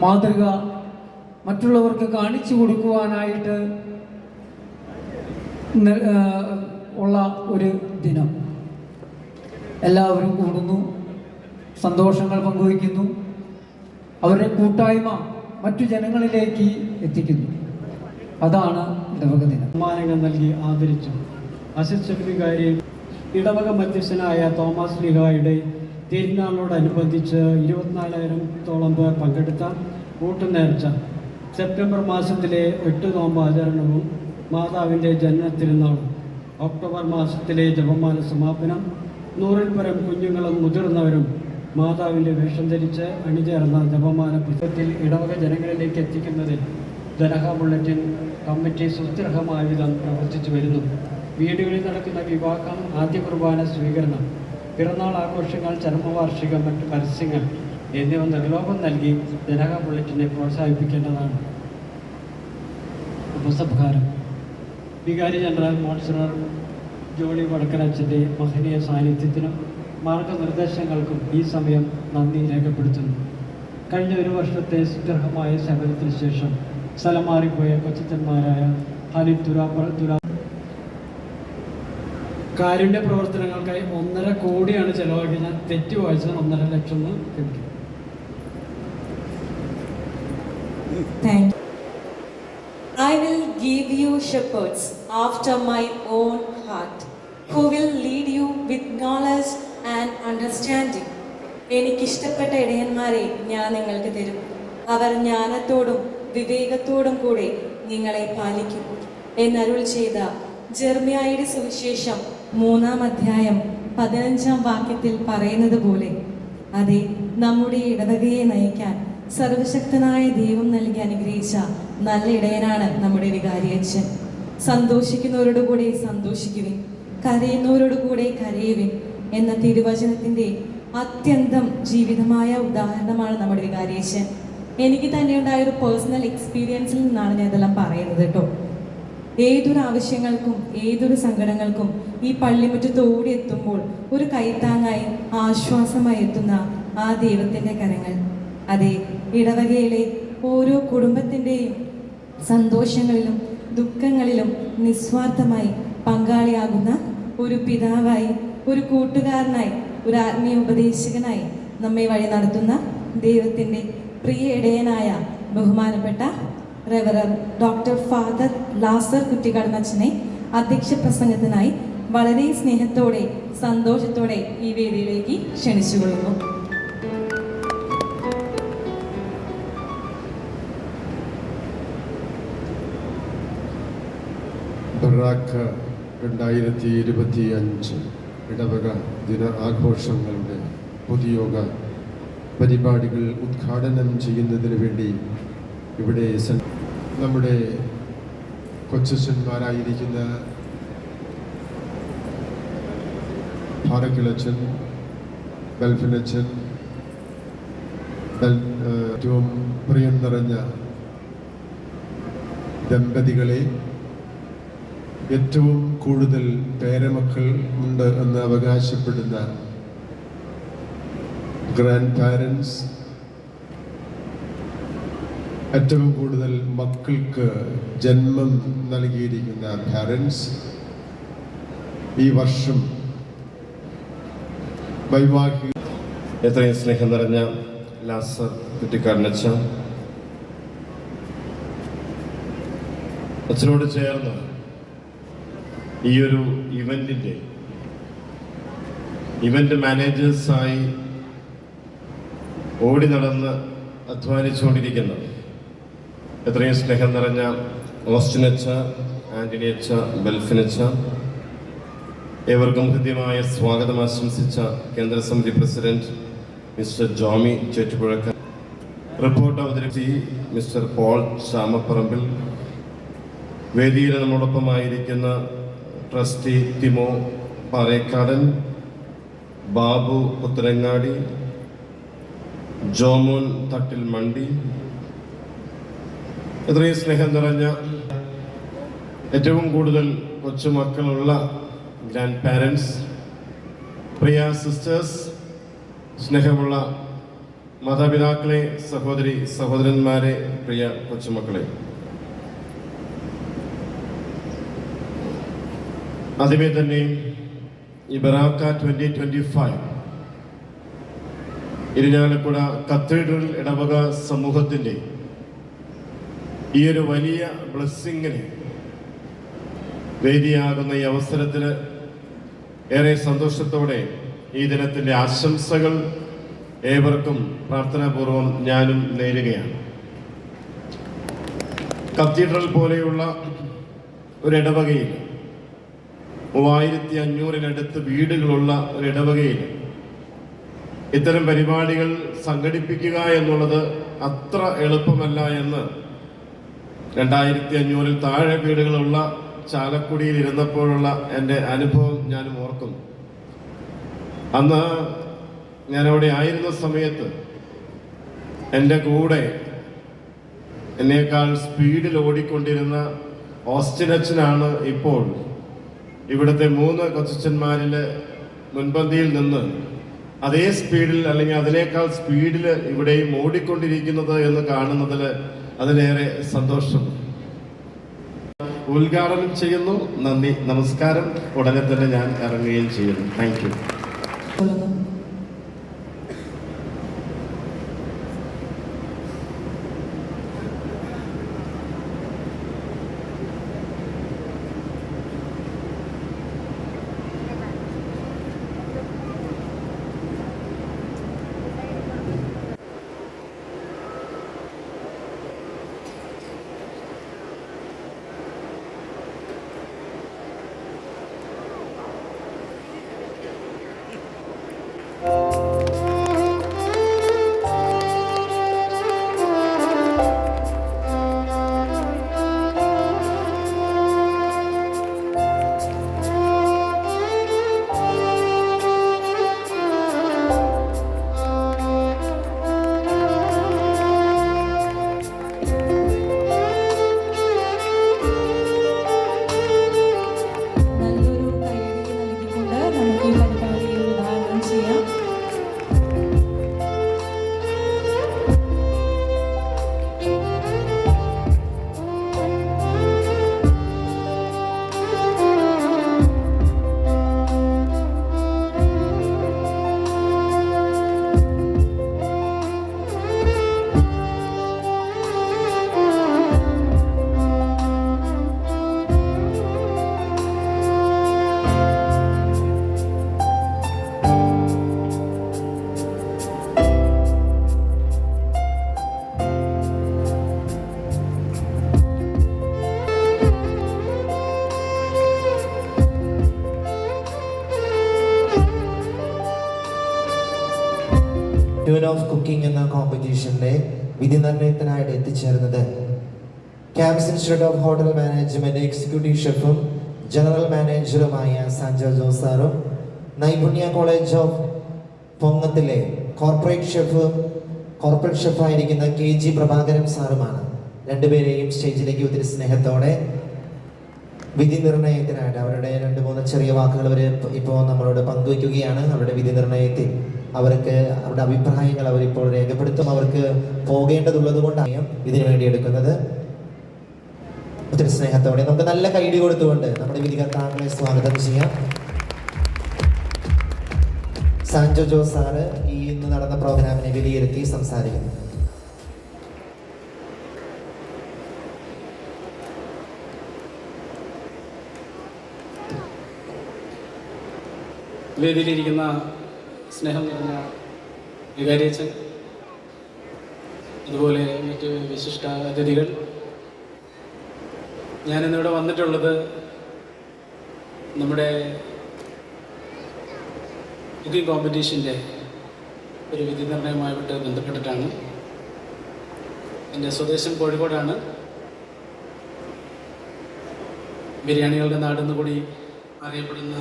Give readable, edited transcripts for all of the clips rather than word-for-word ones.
മാതൃക മറ്റുള്ളവർക്ക് കാണിച്ചു കൊടുക്കുവാനായിട്ട് ഉള്ള ഒരു ദിനം. എല്ലാവരും കൂടുന്നു, സന്തോഷങ്ങൾ പങ്കുവയ്ക്കുന്നു, അവരുടെ കൂട്ടായ്മ മറ്റു ജനങ്ങളിലേക്ക് എത്തിക്കുന്നു. അതാണ് ഇടവക ദിനം. സമ്മാനങ്ങൾ നൽകി ആദരിച്ചു. അസിസ്റ്റന്റ് വികാരി ഇടവക മധ്യസ്ഥനായ തോമസ് ലീഹായുടെ തിരുനാളിനോടനുബന്ധിച്ച് 24,000-ഓളം പേർ പങ്കെടുത്ത കൂട്ടുനേർച്ച, സെപ്റ്റംബർ മാസത്തിലെ 8 നോമ്പ് ആചരണവും മാതാവിൻ്റെ ജന്മത്തിരുന്നാളും, ഒക്ടോബർ മാസത്തിലെ ജപമാല സമാപനം, 100-ൽ പരം കുഞ്ഞുങ്ങളും മുതിർന്നവരും മാതാവിൻ്റെ വേഷം ധരിച്ച് അണിചേർന്ന ജപമാല പുസ്തകത്തിൽ ഇടവക ജനങ്ങളിലേക്ക് എത്തിക്കുന്നതിൽ ദനഹ ബുള്ളറ്റിൻ കമ്മിറ്റി സുസ്ഥിരമായ വിധം പ്രവർത്തിച്ചു വരുന്നു. വീടുകളിൽ നടക്കുന്ന വിവാഹം, ആദ്യ കുർബാന സ്വീകരണം, പിറന്നാൾ ആഘോഷങ്ങൾ, ചരമവാർഷികം, മറ്റ് പരസ്യങ്ങൾ എന്നിവ നിർലോഭം നൽകി ദനഹ ബുള്ളറ്റിനെ പ്രോത്സാഹിപ്പിക്കേണ്ടതാണ്. ഉപസംഹാരം. വികാരി ജനറൽ മോൺസിനർ ജോളി വടക്കരച്ചൻ്റെ മഹനീയ സാന്നിധ്യത്തിനും മാർഗനിർദ്ദേശങ്ങൾക്കും ഈ സമയം നന്ദി രേഖപ്പെടുത്തുന്നു. കഴിഞ്ഞ ഒരു വർഷത്തെ സുദീർഘമായ സേവനത്തിന് ശേഷം സ്ഥലം മാറിപ്പോയ കൊച്ചന്മാരായ ഖാലിദ് തുരാ കാരുണ്യ പ്രവർത്തനങ്ങൾക്കായി 1.5 കോടിയാണ് ചെലവാക്കി. ഞാൻ തെറ്റ് വായിച്ചത് 1.5 ലക്ഷം ലഭിക്കും. I will give you shepherds after my own heart, who will lead you with knowledge and understanding. എനിക്കിഷ്ടപ്പെട്ട ഇടയന്മാരെ ഞാൻ നിങ്ങൾക്ക് തരും. അവർ ജ്ഞാനത്തോടും വിവേകത്തോടും കൂടെ നിങ്ങളെ പാലിക്കും എന്നരുൾ ചെയ്ത ജെർമ്യായുടെ സുവിശേഷം 3-ാം അധ്യായം 15-ാം വാക്യത്തിൽ പറയുന്നത് പോലെ, അതെ, നമ്മുടെ ഇടവകയെ നയിക്കാൻ സർവശക്തനായ ദൈവം നൽകി അനുഗ്രഹിച്ച നല്ല ഇടയനാണ് നമ്മുടെ വികാരിയച്ഛൻ. സന്തോഷിക്കുന്നവരോടുകൂടെ സന്തോഷിക്കുവിൻ, കരയുന്നവരോടുകൂടെ കരയുവിൻ എന്ന തിരുവചനത്തിൻ്റെ അത്യന്തം ജീവിതമായ ഉദാഹരണമാണ് നമ്മുടെ വികാരിയച്ഛൻ. എനിക്ക് തന്നെ ഉണ്ടായ ഒരു പേഴ്സണൽ എക്സ്പീരിയൻസിൽ നിന്നാണ് ഞാൻ ഇതെല്ലാം പറയുന്നത് കേട്ടോ. ഏതൊരു ആവശ്യങ്ങൾക്കും ഏതൊരു സങ്കടങ്ങൾക്കും ഈ പള്ളിമുറ്റത്ത് ഓടിയെത്തുമ്പോൾ ഒരു കൈത്താങ്ങായി ആശ്വാസമായി എത്തുന്ന ആ ദൈവത്തിൻ്റെ കരങ്ങൾ, അതെ, ഇടവകയിലെ ഓരോ കുടുംബത്തിൻ്റെയും സന്തോഷങ്ങളിലും ദുഃഖങ്ങളിലും നിസ്വാർത്ഥമായി പങ്കാളിയാകുന്ന ഒരു പിതാവായി, ഒരു കൂട്ടുകാരനായി, ഒരു ആത്മീയ ഉപദേശകനായി നമ്മെ വഴി നടത്തുന്ന ദൈവത്തിൻ്റെ പ്രിയ ഇടയനായ ബഹുമാനപ്പെട്ട റെവറർ ഡോക്ടർ ഫാദർ ലാസർ കുറ്റിക്കാടനച്ഛനെ അധ്യക്ഷ പ്രസംഗത്തിനായി വളരെ സ്നേഹത്തോടെ സന്തോഷത്തോടെ ഈ വേദിയിലേക്ക് ക്ഷണിച്ചുകൊള്ളുന്നു. ബറാഖ 2025 ഇടവക ദിന ആഘോഷങ്ങളുടെ പൊതുയോഗ പരിപാടികൾ ഉദ്ഘാടനം ചെയ്യുന്നതിന് വേണ്ടി ഇവിടെ നമ്മുടെ കൊച്ചച്ഛന്മാരായിരിക്കുന്ന ഭാരക്കിലച്ഛൻ, ബൽഫിനച്ഛൻ, ഏറ്റവും പ്രിയം നിറഞ്ഞ ദമ്പതികളെ, ഏറ്റവും കൂടുതൽ പേരമക്കൾ ഉണ്ട് എന്ന് അവകാശപ്പെടുന്ന ഗ്രാൻഡ് പാരൻസ്, ഏറ്റവും കൂടുതൽ മക്കൾക്ക് ജന്മം നൽകിയിരിക്കുന്ന പാരൻസ്, ഈ വർഷം വൈവാഹിക എത്രയും സ്നേഹം നിറഞ്ഞ ലാസർ കുറ്റിക്കാടനച്ഛ, അച്ഛനോട് ചേർന്ന് ഈ ഒരു ഇവന്റ് മാനേജേഴ്സായി ഓടി നടന്ന് അധ്വാനിച്ചുകൊണ്ടിരിക്കുന്ന എത്രയും സ്നേഹം നിറഞ്ഞ ഓസ്റ്റിനച്ച, ആന്റണിയച്ച, ബൽഫിനച്ച, ഏവർക്കും ഹൃദ്യമായ സ്വാഗതം ആശംസിച്ച കേന്ദ്രസമിതി പ്രസിഡന്റ് മിസ്റ്റർ ജോമി ചേറ്റുപുഴക്ക, റിപ്പോർട്ട് അവതരിപ്പിച്ച മിസ്റ്റർ പോൾ ചാമപ്പറമ്പിൽ, വേദിയിൽ നമ്മോടൊപ്പമായിരിക്കുന്ന ട്രസ്റ്റി തിമോ പാറേക്കാടൻ, ബാബു പുത്തരങ്ങാടി, ജോമോൻ തട്ടിൽ മണ്ടി, എത്രയും സ്നേഹം നിറഞ്ഞ ഏറ്റവും കൂടുതൽ കൊച്ചുമക്കളുള്ള ഗ്രാൻഡ് പാരൻസ്, പ്രിയ സിസ്റ്റേഴ്സ്, സ്നേഹമുള്ള മാതാപിതാക്കളെ, സഹോദരി സഹോദരന്മാരെ, പ്രിയ കൊച്ചുമക്കളെ, ആദ്യമേ തന്നെ ഈ ബറാക്ക 2025 ഇരിഞ്ഞാലക്കുട കത്തീഡ്രൽ ഇടവക സമൂഹത്തിൻ്റെ ഈ ഒരു വലിയ ബ്ലെസ്സിങ്ങിന് വേദിയാകുന്ന ഈ അവസരത്തിൽ ഏറെ സന്തോഷത്തോടെ ഈ ദിനത്തിൻ്റെ ആശംസകൾ ഏവർക്കും പ്രാർത്ഥനാപൂർവം ഞാനും നേരുകയാണ്. കത്തീഡ്രൽ പോലെയുള്ള ഒരു ഇടവകയിൽ 3500-നടുത്ത് വീടുകളുള്ള ഒരു ഇടവകയിൽ ഇത്തരം പരിപാടികൾ സംഘടിപ്പിക്കുക എന്നുള്ളത് അത്ര എളുപ്പമല്ല എന്ന് 2500-ൽ താഴെ വീടുകളുള്ള ചാലക്കുടിയിൽ ഇരുന്നപ്പോഴുള്ള എൻ്റെ അനുഭവം ഞാനും ഓർക്കുന്നു. അന്ന് ഞാനവിടെ ആയിരുന്ന സമയത്ത് എൻ്റെ കൂടെ എന്നേക്കാൾ സ്പീഡിൽ ഓടിക്കൊണ്ടിരുന്ന ഓസ്റ്റിനച്ചനാണ് ഇപ്പോൾ ഇവിടുത്തെ 3 കൊച്ചന്മാരിൽ മുൻപന്തിയിൽ നിന്ന് അതേ സ്പീഡിൽ അല്ലെങ്കിൽ അതിനേക്കാൾ സ്പീഡിൽ ഇവിടെയും ഓടിക്കൊണ്ടിരിക്കുന്നത് എന്ന് കാണുന്നതിൽ അതിലേറെ സന്തോഷം. ഉദ്ഘാടനം ചെയ്യുന്നു. നന്ദി, നമസ്കാരം. ഉടനെ തന്നെ ഞാൻ ഇറങ്ങുകയും ചെയ്യുന്നു. Thank you. Tune of cooking എന്ന കോമ്പറ്റീഷന്റെ വിധി നിർണ്ണയത്തിനായിട്ട് എത്തിച്ചേർന്നത് campus institute of hotel management executive ഷെഫും ജനറൽ മാനേജറുമായ സാൻജോ ജോസ് സാറും നൈപുണ്യ കോളേജ് ഓഫ് പൊങ്ങത്തിലെ കോർപ്പറേറ്റ് ഷെഫായിരിക്കുന്ന KG പ്രഭാകരൻ സാറുമാണ്. രണ്ടുപേരെയും സ്റ്റേജിലേക്ക് ഒത്തിരി സ്നേഹത്തോടെ വിധി നിർണ്ണയത്തിനായിട്ട് അവരുടെ 2-3 ചെറിയ വാക്കുകൾ അവർ ഇപ്പോൾ നമ്മളോട് പങ്കുവയ്ക്കുകയാണ്. അവരുടെ വിധി നിർണ്ണയത്തിൽ അവർക്ക് അവരുടെ അഭിപ്രായങ്ങൾ അവരിപ്പോൾ രേഖപ്പെടുത്തും. അവർക്ക് പോകേണ്ടതുള്ളത് കൊണ്ടാണ് ഇതിനു വേണ്ടി എടുക്കുന്നത്. ഒത്തിരി സ്നേഹത്തോടെ നമുക്ക് നല്ല കൈഡി കൊടുത്തുകൊണ്ട് നമ്മുടെ വിധികർത്താക്കളെ സ്വാഗതം ചെയ്യാം. സാൻജോ ജോസ് സാറ് ഇന്ന് നടന്ന പ്രോഗ്രാമിനെ വിലയിരുത്തി സംസാരിക്കുന്നു. വേദിയിലിരിക്കുന്ന സ്നേഹം നിറഞ്ഞ വികാരിയച്ഛൻ, അതുപോലെ മറ്റ് വിശിഷ്ട അതിഥികൾ, ഞാനിന്നിവിടെ വന്നിട്ടുള്ളത് നമ്മുടെ കുക്കിംഗ് കോമ്പറ്റീഷൻ്റെ ഒരു വിധി നിർണ്ണയവുമായിട്ട് ബന്ധപ്പെട്ടിട്ടാണ്. എൻ്റെ സ്വദേശം കോഴിക്കോടാണ്. ബിരിയാണികളുടെ നാടെന്ന് കൂടി അറിയപ്പെടുന്ന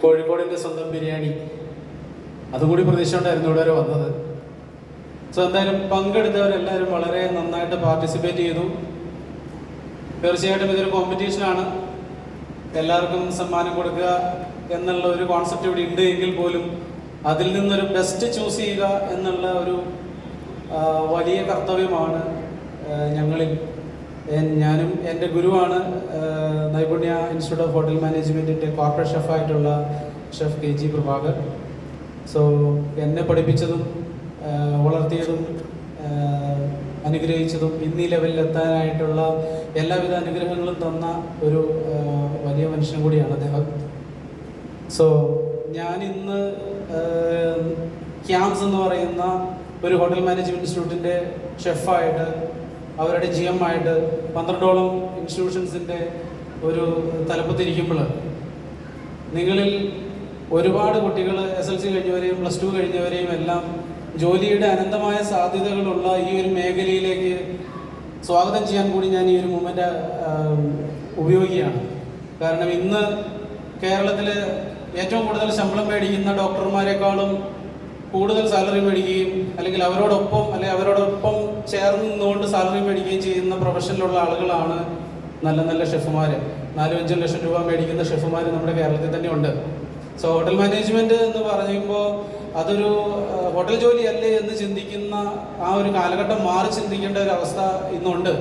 കോഴിക്കോടിൻ്റെ സ്വന്തം ബിരിയാണി, അതുകൂടി പ്രതീക്ഷിച്ചുകൊണ്ടായിരുന്നു ഇവിടെ വരെ വന്നത്. സോ എന്തായാലും പങ്കെടുത്തവരെല്ലാവരും വളരെ നന്നായിട്ട് പാർട്ടിസിപ്പേറ്റ് ചെയ്തു. തീർച്ചയായിട്ടും ഇതൊരു കോമ്പറ്റീഷനാണ്. എല്ലാവർക്കും സമ്മാനം കൊടുക്കുക എന്നുള്ള ഒരു കോൺസെപ്റ്റ് ഇവിടെ ഉണ്ട് എങ്കിൽ പോലും അതിൽ നിന്നൊരു ബെസ്റ്റ് ചൂസ് ചെയ്യുക എന്നുള്ള ഒരു വലിയ കർത്തവ്യമാണ് ഞങ്ങളിൽ. ഞാനും എൻ്റെ ഗുരുവാണ് നൈപുണ്യ ഇൻസ്റ്റിറ്റ്യൂട്ട് ഓഫ് ഹോട്ടൽ മാനേജ്മെൻറ്റിൻ്റെ കോർപ്പറേറ്റ് ഷെഫായിട്ടുള്ള ഷെഫ് KG പ്രഭാകർ. സോ എന്നെ പഠിപ്പിച്ചതും വളർത്തിയതും അനുഗ്രഹിച്ചതും ഇന്നീ ലെവലിൽ എത്താനായിട്ടുള്ള എല്ലാവിധ അനുഗ്രഹങ്ങളും തന്ന ഒരു വലിയ മനുഷ്യൻ കൂടിയാണ് അദ്ദേഹം. സോ ഞാനിന്ന് ക്യാംസ് എന്ന് പറയുന്ന ഒരു ഹോട്ടൽ മാനേജ്മെൻറ്റ് ഇൻസ്റ്റിറ്റ്യൂട്ടിൻ്റെ ഷെഫായിട്ട് അവരുടെ GM ആയിട്ട് 12ഓളം ഇൻസ്റ്റിറ്റ്യൂഷൻസിൻ്റെ ഒരു തലപ്പത്തിരിക്കുമ്പോൾ നിങ്ങളിൽ ഒരുപാട് കുട്ടികൾ SLC കഴിഞ്ഞവരെയും +2 കഴിഞ്ഞവരെയും എല്ലാം ജോലിയുടെ അനന്തമായ സാധ്യതകളുള്ള ഈ ഒരു മേഖലയിലേക്ക് സ്വാഗതം ചെയ്യാൻ കൂടി ഞാൻ ഈ ഒരു മൂമെൻ്റ് ഉപയോഗിക്കുകയാണ്. കാരണം ഇന്ന് കേരളത്തിൽ ഏറ്റവും കൂടുതൽ ശമ്പളം മേടിക്കുന്ന ഡോക്ടർമാരെക്കാളും കൂടുതൽ സാലറി മേടിക്കുകയും അല്ലെങ്കിൽ അവരോടൊപ്പം ചേർന്ന് നിന്നുകൊണ്ട് സാലറി മേടിക്കുകയും ചെയ്യുന്ന പ്രൊഫഷനിലുള്ള ആളുകളാണ് നല്ല നല്ല ഷെഫുമാർ. 4-5 ലക്ഷം രൂപ മേടിക്കുന്ന ഷെഫുമാർ നമ്മുടെ കേരളത്തിൽ തന്നെ ഉണ്ട്. സോ ഹോട്ടൽ മാനേജ്മെൻറ്റ് എന്ന് പറയുമ്പോൾ അതൊരു ഹോട്ടൽ ജോലിയല്ലേ എന്ന് ചിന്തിക്കുന്ന ആ ഒരു കാലഘട്ടം മാറി ചിന്തിക്കേണ്ട ഒരു അവസ്ഥ ഇന്നുണ്ട്.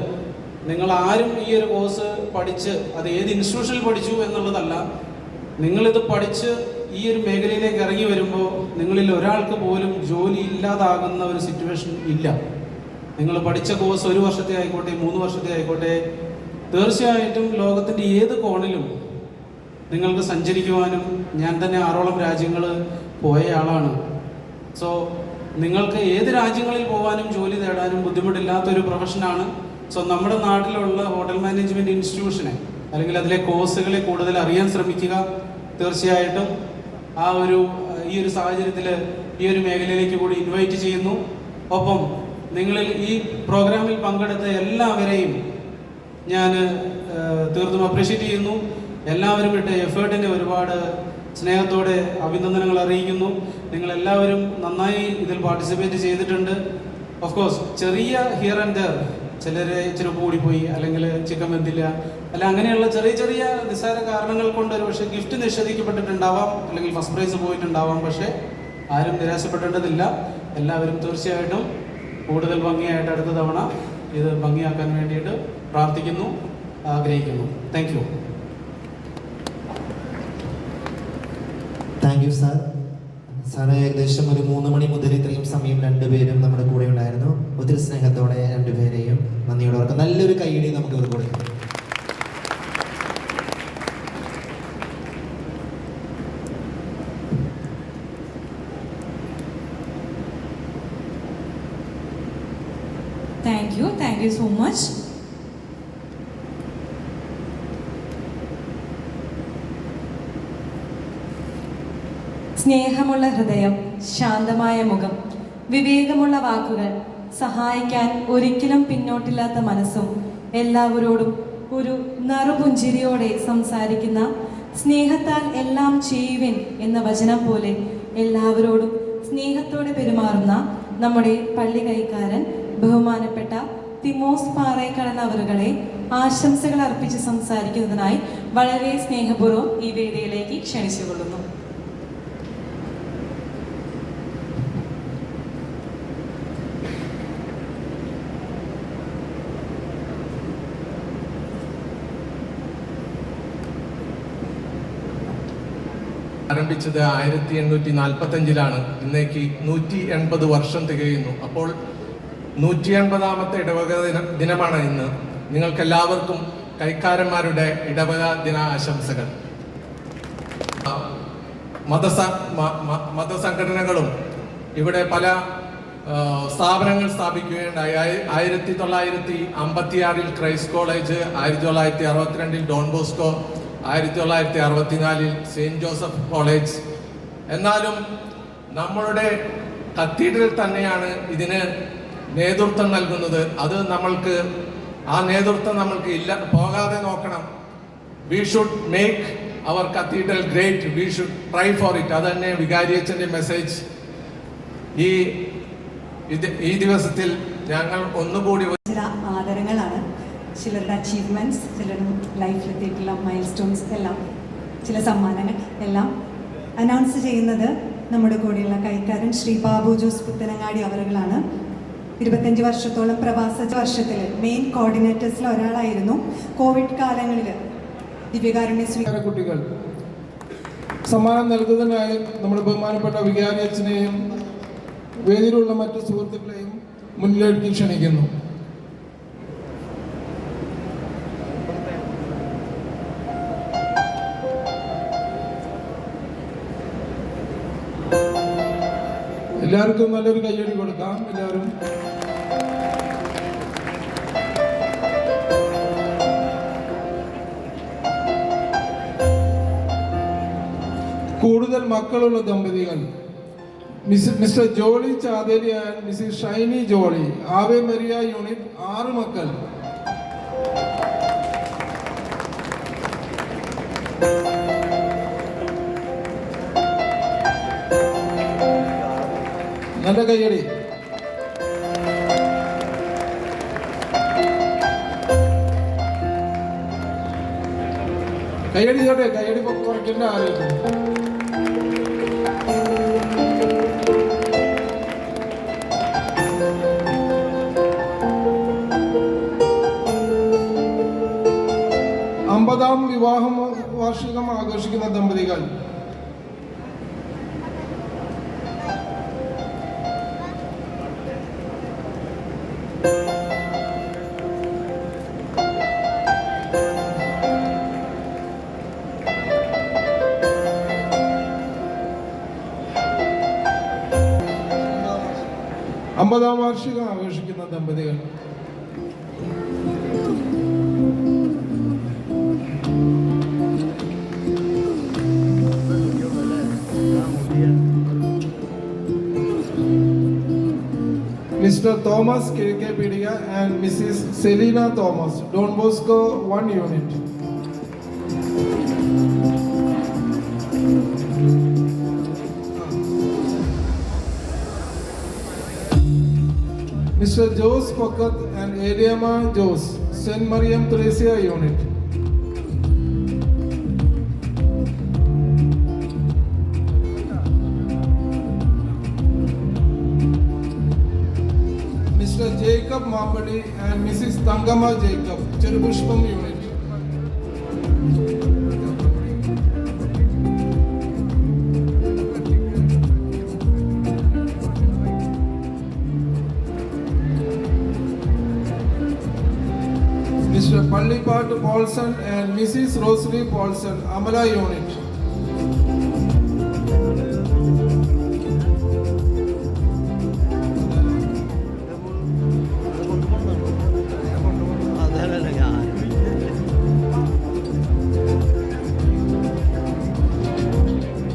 നിങ്ങൾ ആരും ഈ ഒരു കോഴ്സ് പഠിച്ച് അത് ഏത് ഇൻസ്റ്റിറ്റ്യൂഷനിൽ പഠിച്ചു എന്നുള്ളതല്ല, നിങ്ങളിത് പഠിച്ച് ഈ ഒരു മേഖലയിലേക്ക് ഇറങ്ങി വരുമ്പോൾ നിങ്ങളിൽ ഒരാൾക്ക് പോലും ജോലി ഇല്ലാതാകുന്ന ഒരു സിറ്റുവേഷൻ ഇല്ല. നിങ്ങൾ പഠിച്ച കോഴ്സ് 1 വർഷത്തെ ആയിക്കോട്ടെ 3 വർഷത്തെ ആയിക്കോട്ടെ, തീർച്ചയായിട്ടും ലോകത്തിൻ്റെ ഏത് കോണിലും നിങ്ങൾക്ക് സഞ്ചരിക്കുവാനും, ഞാൻ തന്നെ 6ഓളം രാജ്യങ്ങൾ പോയ ആളാണ്. സോ നിങ്ങൾക്ക് ഏത് രാജ്യങ്ങളിൽ പോകാനും ജോലി നേടാനും ബുദ്ധിമുട്ടില്ലാത്തൊരു പ്രൊഫഷനാണ്. സോ നമ്മുടെ നാട്ടിലുള്ള ഹോട്ടൽ മാനേജ്മെൻറ്റ് ഇൻസ്റ്റിറ്റ്യൂഷനെ അല്ലെങ്കിൽ അതിലെ കോഴ്സുകളെ കൂടുതൽ അറിയാൻ ശ്രമിക്കുക. തീർച്ചയായിട്ടും ഈ ഒരു സാഹചര്യത്തിൽ ഈ ഒരു മേഖലയിലേക്ക് കൂടി ഇൻവൈറ്റ് ചെയ്യുന്നു. ഒപ്പം നിങ്ങളിൽ ഈ പ്രോഗ്രാമിൽ പങ്കെടുത്ത എല്ലാവരെയും ഞാൻ തീർത്തും അപ്രീഷിയേറ്റ് ചെയ്യുന്നു. എല്ലാവരും ഇട്ട എഫേർട്ടിന് ഒരുപാട് സ്നേഹത്തോടെ അഭിനന്ദനങ്ങൾ അറിയിക്കുന്നു. നിങ്ങളെല്ലാവരും നന്നായി ഇതിൽ പാർട്ടിസിപ്പേറ്റ് ചെയ്തിട്ടുണ്ട്. ഓഫ് കോഴ്സ് ചെറിയ ഹിയർ ആൻഡ് ദർ, ചിലർ ഇച്ചിരി കൂടിപ്പോയി, അല്ലെങ്കിൽ ചിക്കൻ വെന്തില്ല, അല്ല അങ്ങനെയുള്ള ചെറിയ ചെറിയ നിസ്സാര കാരണങ്ങൾ കൊണ്ട് ഒരു പക്ഷേ ഗിഫ്റ്റ് നിഷേധിക്കപ്പെട്ടിട്ടുണ്ടാവാം, അല്ലെങ്കിൽ ഫസ്റ്റ് പ്രൈസ് പോയിട്ടുണ്ടാവാം. പക്ഷേ ആരും നിരാശപ്പെടേണ്ടതില്ല. എല്ലാവരും തീർച്ചയായിട്ടും കൂടുതൽ ഭംഗിയായിട്ട് അടുത്ത തവണ ഇത് ഭംഗിയാക്കാൻ വേണ്ടിയിട്ട് പ്രാർത്ഥിക്കുന്നു, ആഗ്രഹിക്കുന്നു. Thank you. Thank you sir. Sir ഏകദേശം ഒരു 3 മണി മുതൽ ഇത്രയും സമയം രണ്ടുപേരും നമ്മുടെ കൂടെ ഉണ്ടായിരുന്നു. ഒത്തിരി സ്നേഹത്തോടെ രണ്ടുപേരെയും നന്ദിയോടെ ഓർക്കാം. നല്ലൊരു കൈയടി നമുക്ക് ഇവർ കൊടുക്കാം. Thank you so much. സ്നേഹമുള്ള ഹൃദയം, ശാന്തമായ മുഖം, വിവേകമുള്ള വാക്കുകൾ, സഹായിക്കാൻ ഒരിക്കലും പിന്നോട്ടില്ലാത്ത മനസ്സും, എല്ലാവരോടും ഒരു നറുപുഞ്ചിരിയോടെ സംസാരിക്കുന്ന, സ്നേഹത്താൽ എല്ലാം ചെയ്യുവിൻ എന്ന വചനം പോലെ എല്ലാവരോടും സ്നേഹത്തോടെ പെരുമാറുന്ന നമ്മുടെ പള്ളി കൈക്കാരൻ ബഹുമാനപ്പെട്ട തിമോസ് പാറേക്കടൻ അവരുകളെ ആശംസകൾ അർപ്പിച്ച് സംസാരിക്കുന്നതിനായി വളരെ സ്നേഹപൂർവ്വം ഈ വേദിയിലേക്ക് ക്ഷണിച്ചുകൊള്ളുന്നു. ആരംഭിച്ചത് 1845-ലാണ്. ഇന്നേക്ക് 180 വർഷം തികയുന്നു. അപ്പോൾ 180ാമത്തെ ഇടവക ദിനമാണ് ഇന്ന്. നിങ്ങൾക്കെല്ലാവർക്കും കൈക്കാരന്മാരുടെ ഇടവക ദിന ആശംസകൾ. മതസംഘടനകളും ഇവിടെ പല സ്ഥാപനങ്ങൾ സ്ഥാപിക്കുകയുണ്ടായി. 1956 Christ college, 1962 Don Bosco, 1964 saint Joseph college. എന്നാലും നമ്മളുടെ കത്തീഡ്രൽ തന്നെയാണ് ഇതിന് നേതൃത്വം നൽകുന്നത്. അത് ആ നേതൃത്വം നമ്മൾക്ക് പോകാതെ നോക്കണം. We should make our cathedral great, we should try for it. അത് തന്നെ വികാരിയച്ഛൻ്റെ മെസ്സേജ്. ഈ ദിവസത്തിൽ ഞങ്ങൾ ഒന്നുകൂടി ചില ആദരങ്ങളാണ്, ചിലരുടെ അച്ചീവ്മെൻറ്റ്സ്, ചിലരുടെ ലൈഫിലെത്തിയിട്ടുള്ള മൈൽ സ്റ്റോൺസ് എല്ലാം, ചില സമ്മാനങ്ങൾ എല്ലാം അനൗൺസ് ചെയ്യുന്നത് നമ്മുടെ കൂടെയുള്ള കൈക്കാരൻ ശ്രീ ബാബു ജോസ് പുത്തനങ്ങാടി അവറുകളാണ്. 25 വർഷത്തോളം പ്രവാസ വർഷത്തിൽ മെയിൻ കോർഡിനേറ്റേഴ്സിൽ ഒരാളായിരുന്നു. കോവിഡ് കാലങ്ങളിൽ ദിവ്യകാരുണ്യ കുട്ടികൾ സമ്മാനം നൽകുന്നതിനായി നമ്മുടെ ബഹുമാനപ്പെട്ട വികാരി അച്ഛനെയും വേദിയിലുള്ള മറ്റു സുഹൃത്തുക്കളെയും മുന്നിലേക്ക് ക്ഷണിക്കുന്നു. എല്ലാവർക്കും നല്ലൊരു കയ്യടി കൊടുക്കാം. എല്ലാവരും കൂടുതൽ മക്കളുള്ള ദമ്പതികൾ mister Jolly Chatheri and mrs Shiny Jolly, Ave Maria unit, 6 മക്കൾ. നല്ല കയ്യടി. കയ്യടി ചോട്ടെ, കയ്യടി കുറയ്ക്കേണ്ട ആരോഗ്യം. ാം വിവാഹ വാർഷികം ആഘോഷിക്കുന്ന ദമ്പതികൾ ാം വാർഷികം ആഘോഷിക്കുന്ന ദമ്പതികൾ Mr. Thomas K.K. Pidiga and Mrs. Selina Thomas, Don Bosco 1 unit. Mr. Jose Fakat and Eliama Jose, St. Mariam Theresia unit. Mr. Jacob Mambadi and Mrs. Tangama Jacob, Cherubushpam unit. Mr. Pallipat Paulson and Mrs. Rosalie Paulson, Amala unit.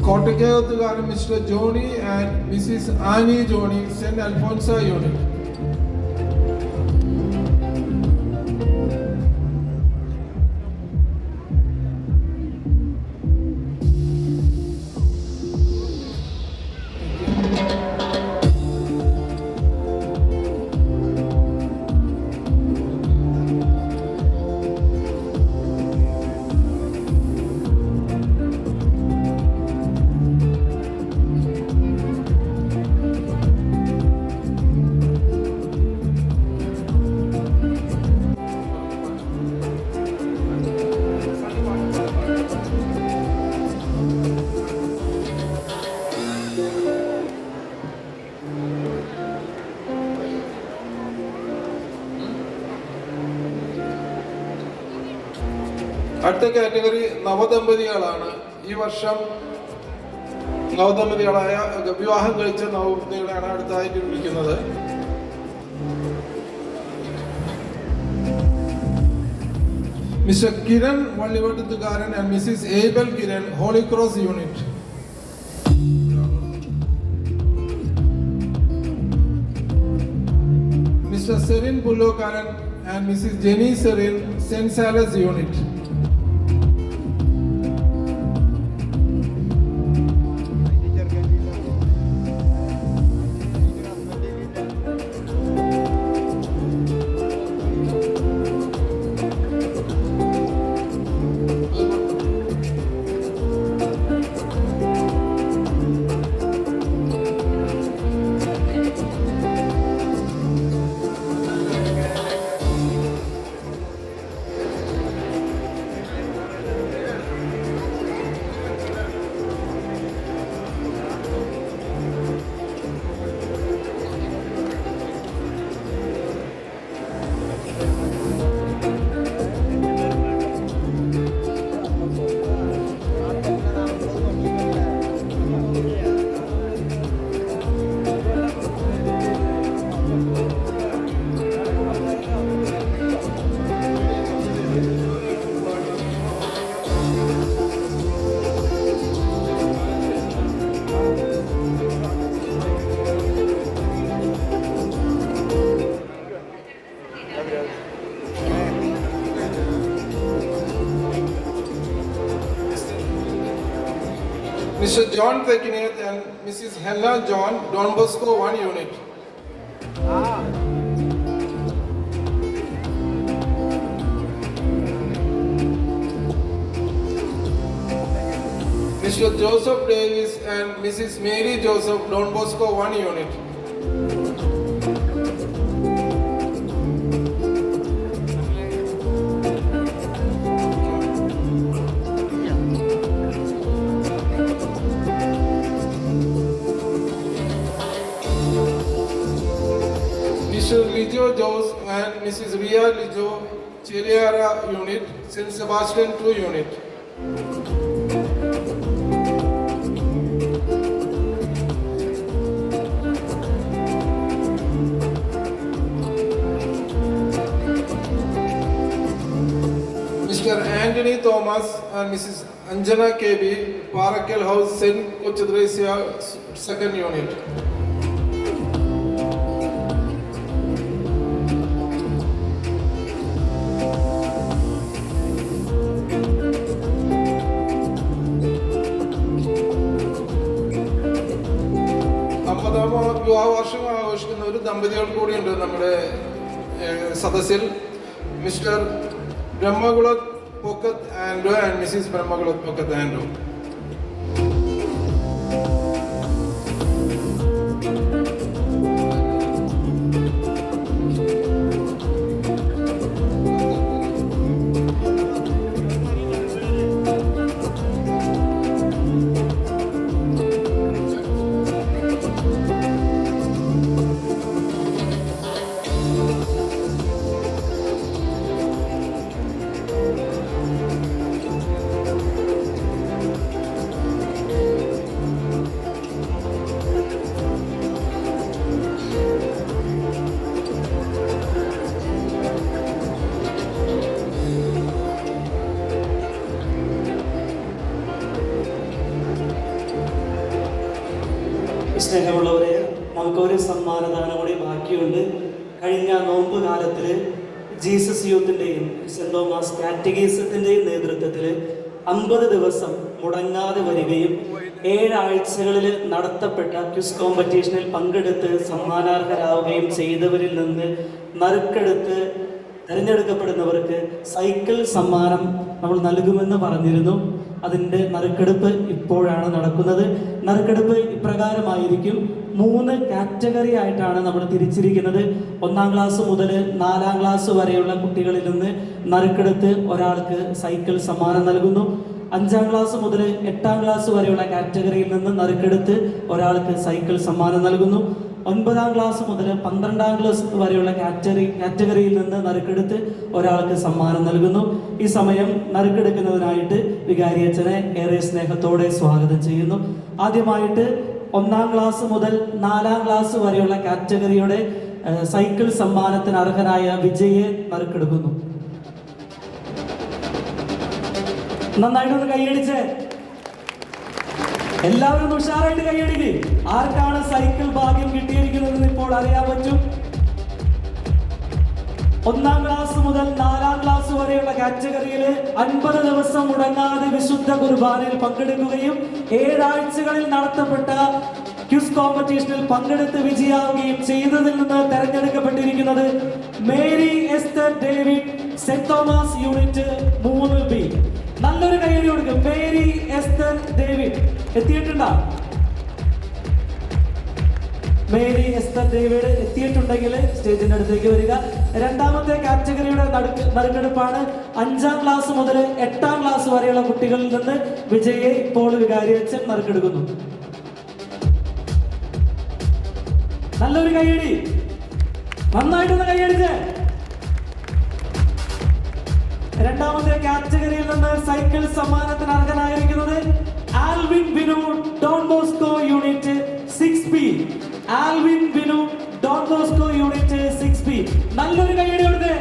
കോട്ടയ്ക്കകത്തുകാരൻ mister Johnny and mrs Annie Johnny, saint Alphonsa unit. അടുത്ത category നവദമ്പതികളാണ്. ഈ വർഷം നവദമ്പതികളായ വിവാഹം കഴിച്ച നവദമ്പതികളെയാണ് അടുത്തതായിട്ട് വിളിക്കുന്നത്. മിസ്റ്റർ കിരൺ വള്ളിവട്ടത്തുകാരൻ and mrs Abel Kiran, holy cross unit. Mister Serin Pullokkaran and mrs Jeni Serin, saint Sales unit. Mr. John Tekineth and Mrs. Hella John, Don Bosco 1 unit. Mr. Joseph Davis and Mrs. Mary Joseph, Don Bosco 1 unit. Mr. Lijo Jose and Mrs. Ria Lijo, Cheliara unit, St. Sebastian 2 unit. Mr. Anthony Thomas and Mrs. Anjana KB, Parakel House, St. Kochadresia 2nd unit. വിവാഹ വർഷം ആഘോഷിക്കുന്ന ഒരു ദമ്പതികൾ കൂടിയുണ്ട് നമ്മുടെ സദസ്സിൽ. Mister ബ്രഹ്മകുളത്ത് പൊക്കത്ത് Andro and Mrs ബ്രഹ്മകുളത്ത് പൊക്കത്ത് ആൻഡ്രോ. സ്നേഹമുള്ളവരെ, നമുക്കൊരു സമ്മാനദാനം കൂടി ബാക്കിയുണ്ട്. കഴിഞ്ഞ നോമ്പ് കാലത്തിൽ ജീസസ് യൂത്തിൻ്റെയും സെൻറ് തോമസ് കാറ്റഗീസത്തിൻ്റെയും നേതൃത്വത്തിൽ 50 ദിവസം മുടങ്ങാതെ വരികയും 7 ആഴ്ചകളിൽ നടത്തപ്പെട്ട ക്വിസ് കോമ്പറ്റീഷനിൽ പങ്കെടുത്ത് സമ്മാനാർഹരാവുകയും ചെയ്തവരിൽ നിന്ന് നറുക്കെടുത്ത് തിരഞ്ഞെടുക്കപ്പെടുന്നവർക്ക് സൈക്കിൾ സമ്മാനം നമ്മൾ നൽകുമെന്ന് പറഞ്ഞിരുന്നു. അതിൻ്റെ നറുക്കെടുപ്പ് ഇപ്പോഴാണ് നടക്കുന്നത്. നറുക്കെടുപ്പ് ഇപ്രകാരമായിരിക്കും. 3 കാറ്റഗറി ആയിട്ടാണ് നമ്മൾ തിരിച്ചിരിക്കുന്നത്. 1-ാം ക്ലാസ് മുതൽ 4-ാം ക്ലാസ് വരെയുള്ള കുട്ടികളിൽ നിന്ന് നറുക്കെടുത്ത് ഒരാൾക്ക് സൈക്കിൾ സമ്മാനം നൽകുന്നു. 5-ാം ക്ലാസ് മുതൽ 8-ാം ക്ലാസ് വരെയുള്ള കാറ്റഗറിയിൽ നിന്ന് നറുക്കെടുത്ത് ഒരാൾക്ക് സൈക്കിൾ സമ്മാനം നൽകുന്നു. 9-ാം ക്ലാസ് മുതൽ 12-ാം ക്ലാസ് വരെയുള്ള കാറ്റഗറിയിൽ നിന്ന് നറുക്കെടുത്ത് ഒരാൾക്ക് സമ്മാനം നൽകുന്നു. ഈ സമയം നറുക്കെടുക്കുന്നതിനായിട്ട് വികാരിയച്ഛനെ ഏറെ സ്നേഹത്തോടെ സ്വാഗതം ചെയ്യുന്നു. ആദ്യമായിട്ട് 1-ാം ക്ലാസ് മുതൽ 4-ാം ക്ലാസ് വരെയുള്ള കാറ്റഗറിയുടെ സൈക്കിൾ സമ്മാനത്തിന് അർഹനായ വിജയെ നറുക്കെടുക്കുന്നു. നന്നായിട്ടൊന്ന് കൈയടിച്ച് എല്ലാവരും ഉഷാറായിട്ട് കൈയടിക്ക്. ആർക്കാണ് സൈക്കിൾ ഭാഗ്യം കിട്ടിയിരിക്കുന്നതെന്ന് ഇപ്പോൾ അറിയാൻ പറ്റും. 1-ാം ക്ലാസ് മുതൽ 4-ാം ക്ലാസ് വരെയുള്ള കാറ്റഗറിയിൽ 50 ദിവസം മുടങ്ങാതെ വിശുദ്ധ കുർബാനയിൽ പങ്കെടുക്കുകയും 7 ആഴ്ചകളിൽ നടത്തപ്പെട്ട ക്വിസ് കോമ്പറ്റീഷനിൽ പങ്കെടുത്ത് വിജയാവുകയും ചെയ്തതിൽ നിന്ന് തെരഞ്ഞെടുക്കപ്പെട്ടിരിക്കുന്നത് Mary Esther David, saint Thomas unit 3B. നല്ലൊരു കൈയടി കൊടുക്കും. മേരി എസ്റ്റർ ഡേവിഡ് എത്തിയിട്ടുണ്ടോ? മേരി എസ്റ്റർ ഡേവിഡ് എത്തിയിട്ടുണ്ടെങ്കിൽ സ്റ്റേജിന്റെ അടുത്തേക്ക് വരിക. 2ാമത്തെ കാറ്റഗറിയുടെ നറുക്കെടുപ്പാണ്. 5-ാം ക്ലാസ് മുതൽ 8-ാം ക്ലാസ് വരെയുള്ള കുട്ടികളിൽ നിന്ന് വിജയെ ഇപ്പോൾ വികാരിയച്ഛൻ നറുക്കെടുക്കുന്നു. നല്ലൊരു കൈയടി, നന്നായിട്ടൊന്ന് കൈയടിച്ച്. 2ാമത്തെ കാറ്റഗറിയിൽ നിന്ന് സൈക്കിൾ സമ്മാനത്തിന് അർഹനായിരിക്കുന്നത് Alvin Binu, Don Bosco unit 6B. Alvin Binu, Don Bosco unit 6B. നല്ലൊരു കൈയടി കൊടുത്ത്.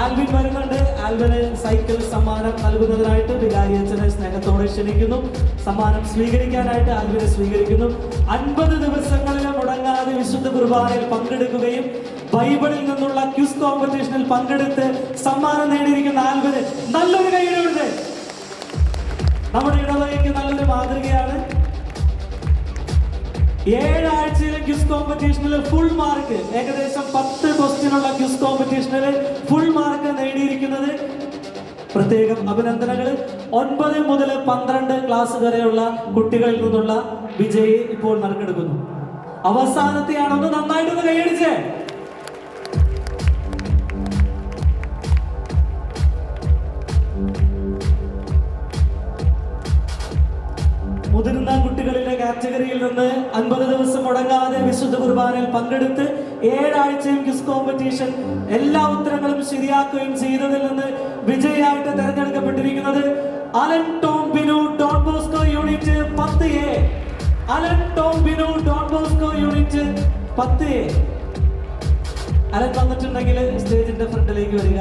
ആൽവിൻ വരുന്നുണ്ട്. ആൽവിന് സൈക്കിൾ സമ്മാനം നൽകുന്നതിനായിട്ട് വികാരിയച്ഛനെ സ്നേഹത്തോടെ ക്ഷണിക്കുന്നു. സമ്മാനം സ്വീകരിക്കാനായിട്ട് ആൽവിനെ സ്വീകരിക്കുന്നു. 50 ദിവസങ്ങളിൽ മുടങ്ങാതെ വിശുദ്ധ കുർബാനയിൽ പങ്കെടുക്കുകയും ബൈബിളിൽ നിന്നുള്ള ക്വിസ് കോമ്പറ്റീഷനിൽ പങ്കെടുത്ത് സമ്മാനം നേടിയിരിക്കുന്ന ആൽവിന് നല്ലൊരു കൈയടി കൊടുത്ത്. നമ്മുടെ ഇടവകയ്ക്ക് നല്ലൊരു മാതൃകയാണ്. 7 ആഴ്ചയിലെ ക്വിസ് കോമ്പറ്റീഷനിൽ ഫുൾ മാർക്ക്, ഏകദേശം 10 ക്വസ്റ്റ്യനുള്ള ക്വിസ് കോമ്പറ്റീഷനിൽ ഫുൾ മാർക്ക് നേടിയിരിക്കുന്നത് പ്രത്യേകം അഭിനന്ദനങ്ങൾ. 9 മുതൽ 12 ക്ലാസ് വരെയുള്ള കുട്ടികളിൽ നിന്നുള്ള വിജയി ഇപ്പോൾ നറുക്കെടുക്കുന്നു. അവസാനത്തെയാണൊന്ന് നന്നായിട്ടൊന്ന് കൈയടിച്ചേ. മുതിർന്ന കുട്ടികളിലെ കാറ്റഗറിയിൽ നിന്ന് 50 ദിവസം മുടങ്ങാതെ വിശുദ്ധ കുർബാനയിൽ പങ്കെടുത്ത് 7 ആഴ്ചയും ക്വിസ് കോമ്പറ്റീഷൻ എല്ലാ ഉത്തരങ്ങളും ശരിയാക്കുകയും ചെയ്തതിൽ നിന്ന് വിജയിയായിട്ട് തെരഞ്ഞെടുക്കപ്പെട്ടിരിക്കുന്നത് Alan Tom Binu Don Bosco unit 10A. Alan Tom Binu Don Bosco unit 10A. Alan വന്നിട്ടുണ്ടെങ്കിൽ സ്റ്റേജിന്റെ ഫ്രണ്ടിലേക്ക് വരിക.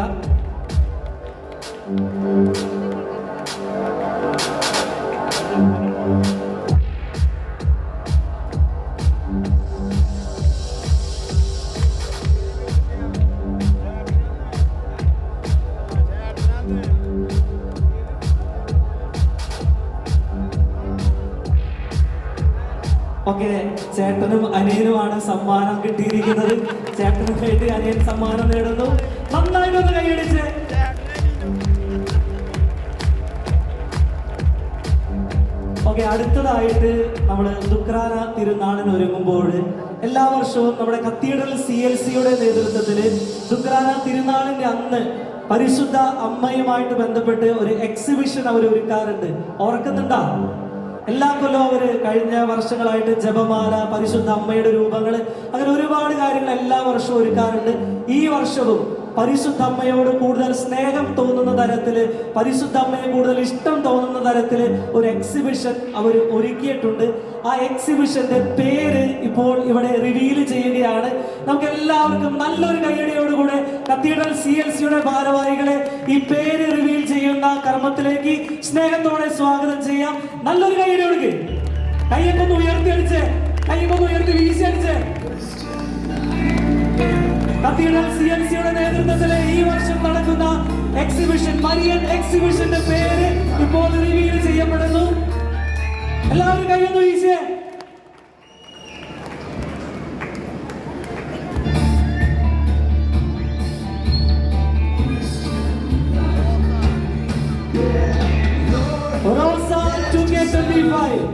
ഓക്കെ, ചേട്ടനും അനിയനുമാണ് സമ്മാനം കിട്ടിയിരിക്കുന്നത്. ചേട്ടനും വേണ്ടി അനിയൻ സമ്മാനം നേടുന്നു. നന്നായിട്ടൊന്ന് കൈയടിച്ച്. ഓക്കെ, അടുത്തതായിട്ട് നമ്മൾ ദുഃഖ്രാന തിരുനാളിന് ഒരുങ്ങുമ്പോൾ എല്ലാ വർഷവും നമ്മുടെ കത്തീഡ്രൽ CLCയുടെ നേതൃത്വത്തിൽ ദുഃഖ്രാന തിരുനാളിന്റെ അന്ന് പരിശുദ്ധ അമ്മയുമായിട്ട് ബന്ധപ്പെട്ട് ഒരു എക്സിബിഷൻ അവർ ഒരുക്കാറുണ്ട്. ഓർക്കുന്നുണ്ടോ? എല്ലാ കൊല്ലവും അവര് കഴിഞ്ഞ വർഷങ്ങളായിട്ട് ജപമാല, പരിശുദ്ധ അമ്മയുടെ രൂപങ്ങൾ, അങ്ങനെ ഒരുപാട് കാര്യങ്ങൾ എല്ലാ വർഷവും ഒരുക്കാറുണ്ട്. ഈ വർഷവും പരിശുദ്ധ അമ്മയോട് കൂടുതൽ സ്നേഹം തോന്നുന്ന തരത്തില്, പരിശുദ്ധ അമ്മയെ കൂടുതൽ ഇഷ്ടം തോന്നുന്ന തരത്തില് ഒരു എക്സിബിഷൻ അവർ ഒരുക്കിയിട്ടുണ്ട്. ആ എക്സിബിഷന്റെ പേര് ഇപ്പോൾ ഇവിടെ റിവീൽ ചെയ്യുകയാണ്. നമുക്ക് എല്ലാവർക്കും നല്ലൊരു കയ്യടിയോടുകൂടെ കത്തീഡ്രൽ CLCയുടെ ഭാരവാഹികളെ ഈ പേര് റിവീൽ ചെയ്യുന്ന കർമ്മത്തിലേക്ക് സ്നേഹത്തോടെ സ്വാഗതം ചെയ്യാം. നല്ലൊരു കയ്യടിയോടുക്ക്. കയ്യൊക്കെ ഉയർത്തി അടിച്ച്, കയ്യൊക്കെ ഉയർത്തി വീശി അടിച്ച്. കത്തീഡ്രൽ CLCയുടെ നേതൃത്വത്തിലെ ഈ വർഷം നടക്കുന്ന എക്സിബിഷൻ, മരിയൻ എക്സിബിഷന്റെ പേര് ഇപ്പോൾ റിവീൽ ചെയ്യപ്പെടുന്നു. എല്ലാവരും കൈയൊന്ന് വീശേ.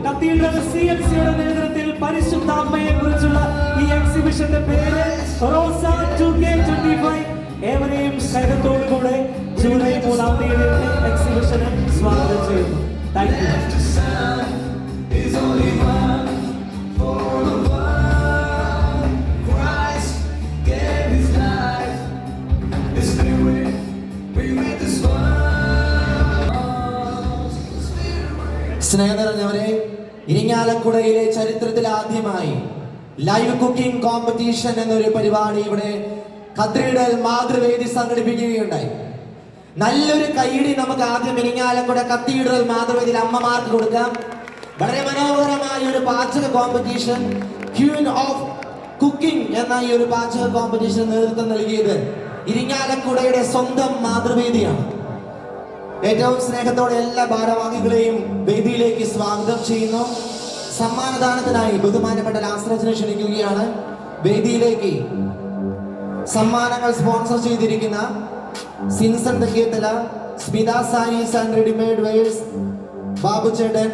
കത്തീഡ്രൽ CLCയുടെ നേതൃത്വത്തിൽ പരിശുദ്ധ അമ്മയെ കുറിച്ചുള്ള ഈ എക്സിബിഷന്റെ പേര് റോസ 2K25. ഏവരെയും സ്നേഹത്തോടുകൂടെ ജൂലൈ 3-ാം തീയതി എക്സിബിഷന് സ്വാഗതം ചെയ്യുന്നു. Thank U. സ്നേഹം നിറഞ്ഞവരെ, ഇരിങ്ങാലക്കുടയിലെ ചരിത്രത്തിൽ ആദ്യമായി ലൈവ് കുക്കിംഗ് കോമ്പറ്റീഷൻ എന്നൊരു പരിപാടി ഇവിടെ കത്തീഡ്രൽ മാതൃവേദി സംഘടിപ്പിക്കുകയുണ്ടായി. നല്ലൊരു കൈയടി നമുക്ക് ആദ്യം ഇരിങ്ങാലക്കുട കത്തീഡ്രൽ മാതൃവേദിയിൽ അമ്മമാർക്ക് കൊടുക്കാം. വളരെ മനോഹരമായ ഒരു പാചക കോമ്പറ്റീഷൻ, ക്വീൻ ഓഫ് കുക്കിംഗ് എന്ന ഈ ഒരു പാചക കോമ്പറ്റീഷൻ നേതൃത്വം നൽകിയത് ഇരിങ്ങാലക്കുടയുടെ സ്വന്തം മാതൃവേദിയാണ്. ഏറ്റവും സ്നേഹത്തോടെ എല്ലാ ഭാരവാഹികളെയും വേദിയിലേക്ക് സ്വാഗതം ചെയ്യുന്നു. സമ്മാനദാനത്തിനായി ബഹുമാനപ്പെട്ട ലാസ്റസിനെ ക്ഷണിക്കുകയാണ്. വേദിയിലേക്ക് സമ്മാനങ്ങൾ സ്പോൺസർ ചെയ്തിരിക്കുന്ന Sinson Thekkethala, Smitha Sarees and readymade wears, Babu ചേട്ടൻ,